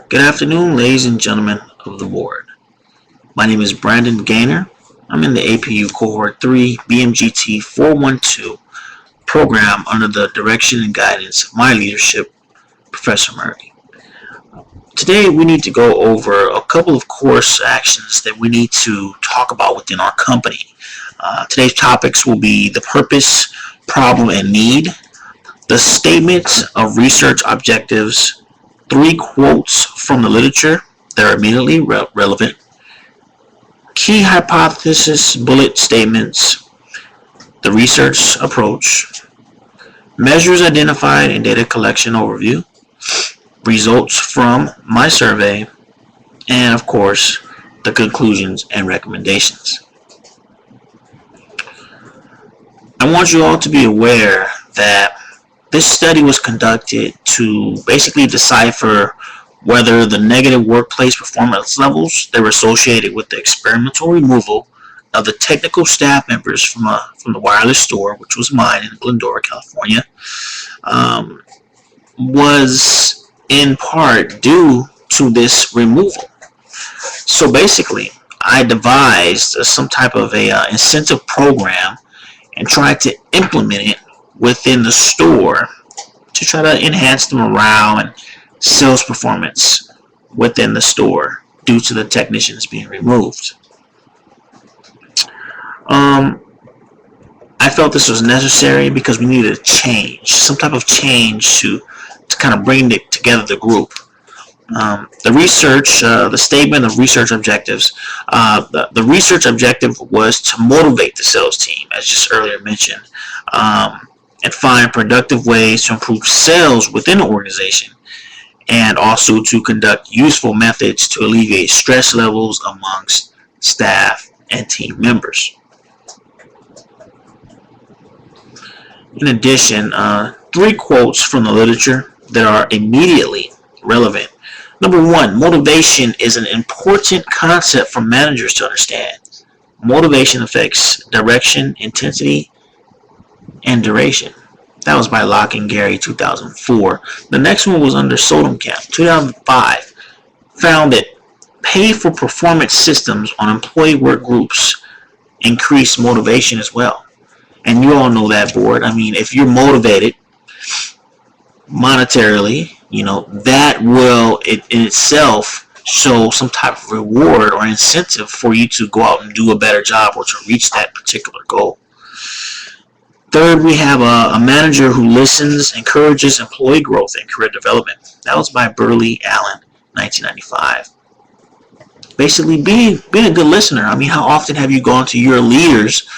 Good afternoon, ladies and gentlemen of the board. My name is Brandon Gaynor. I'm in the APU Cohort 3 BMGT 412 program under the direction and guidance of my leadership, Professor Murray. Today we need to go over a couple of course actions that we need to talk about within our company. Today's topics will be the purpose, problem, and need, the statement of research objectives, 3 quotes from the literature that are immediately relevant, key hypothesis bullet statements, the research approach, measures identified in data collection overview, results from my survey, and of course, the conclusions and recommendations. I want you all to be aware that this study was conducted to basically decipher whether the negative workplace performance levels that were associated with the experimental removal of the technical staff members from the wireless store, which was mine in Glendora, California, was in part due to this removal. So basically, I devised some type of a incentive program and tried to implement it within the store to try to enhance the morale and sales performance within the store due to the technicians being removed. I felt this was necessary because we needed a change, some type of change to kind of bring together the group. The research, the statement of research objectives, the research objective was to motivate the sales team, as just earlier mentioned, and find productive ways to improve sales within the organization, and also to conduct useful methods to alleviate stress levels amongst staff and team members. In addition, 3 quotes from the literature that are immediately relevant. Number 1, motivation is an important concept for managers to understand. Motivation affects direction, intensity, and duration. That was by Locke and Gary, 2004. The next one was under Camp, 2005. Found that pay for performance systems on employee work groups increase motivation as well. And you all know that, board. I mean, if you're motivated monetarily, that will in itself show some type of reward or incentive for you to go out and do a better job or to reach that particular goal. Third, we have a manager who listens, encourages employee growth and career development. That was by Burley Allen, 1995. Basically, being a good listener. I mean, how often have you gone to your leaders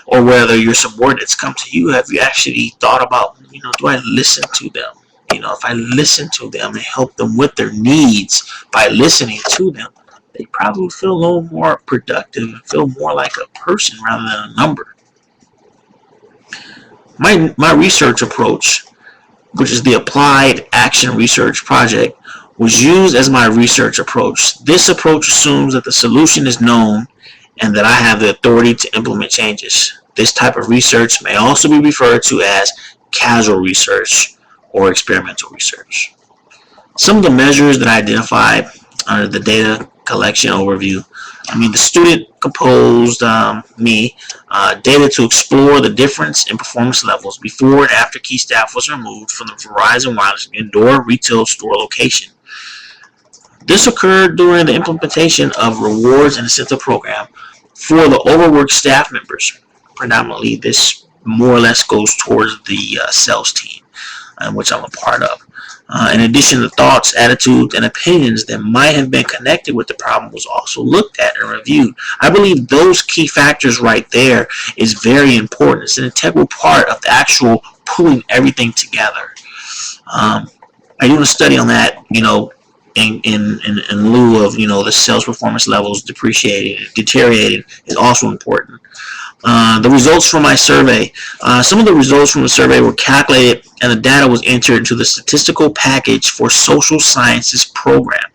or whether your subordinates come to you? Have you actually thought about, do I listen to them? If I listen to them and help them with their needs by listening to them, they probably feel a little more productive and feel more like a person rather than a number. My research approach, which is the Applied Action Research Project, was used as my research approach. This approach assumes that the solution is known and that I have the authority to implement changes. This type of research may also be referred to as casual research or experimental research. Some of the measures that I identified under the data collection overview, the student composed data to explore the difference in performance levels before and after key staff was removed from the Verizon Wireless indoor retail store location. This occurred during the implementation of rewards and incentive program for the overworked staff members. Predominantly, this more or less goes towards the sales team, which I'm a part of. In addition, the thoughts, attitudes, and opinions that might have been connected with the problem was also looked at and reviewed. I believe those key factors right there is very important. It's an integral part of the actual pulling everything together. I did a study on that, in lieu of, the sales performance levels deteriorating is also important. The results from my survey. Some of the results from the survey were calculated and the data was entered into the statistical package for social sciences program.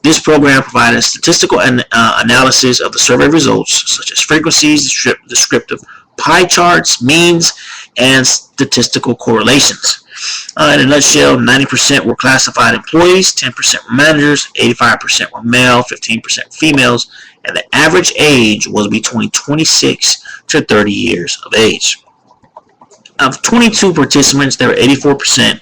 This program provided statistical analysis of the survey results, such as frequencies, descriptive pie charts, means, and statistical correlations. In a nutshell, 90% were classified employees, 10% were managers, 85% were male, 15% females, and the average age was between 26 to 30 years of age. Of 22 participants, there were 84%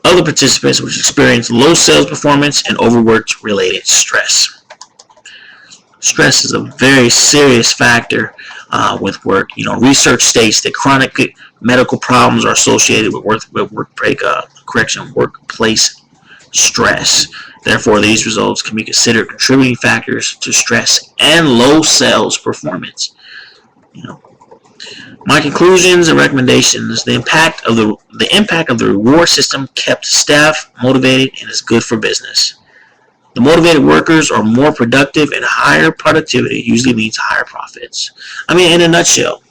other participants which experienced low sales performance and overworked related stress. Stress is a very serious factor with work. Research states that chronic medical problems are associated with workplace stress. Therefore, these results can be considered contributing factors to stress and low sales performance. My conclusions and recommendations: the impact of the reward system kept staff motivated and is good for business. The motivated workers are more productive, and higher productivity usually means higher profits. In a nutshell,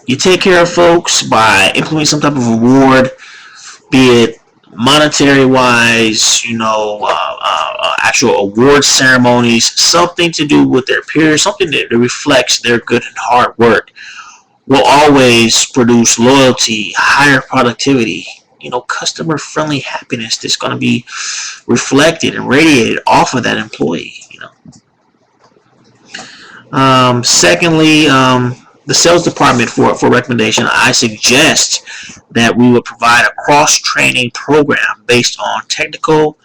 you take care of folks by implementing some type of reward, be it monetary wise, actual award ceremonies, something to do with their peers, something that reflects their good and hard work, will always produce loyalty, higher productivity, customer-friendly happiness that's going to be reflected and radiated off of that employee. Secondly, the sales department, for recommendation, I suggest that we would provide a cross-training program based on technical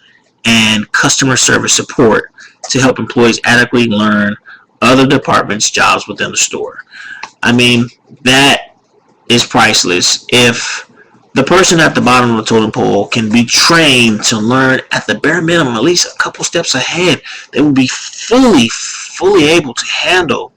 and customer service support to help employees adequately learn other departments' jobs within the store. That is priceless. If the person at the bottom of the totem pole can be trained to learn at the bare minimum, at least a couple steps ahead, they will be fully able to handle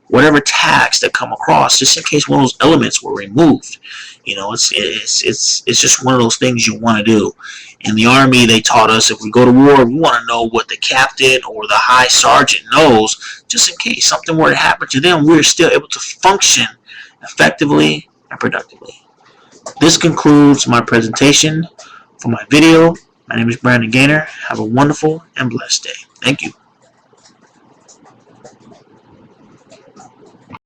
whatever tasks that come across, just in case one of those elements were removed. It's just one of those things you want to do. In the Army, they taught us if we go to war, we want to know what the captain or the high sergeant knows, just in case something were to happen to them, we're still able to function effectively and productively. This concludes my presentation for my video. My name is Brandon Gaynor. Have a wonderful and blessed day. Thank you.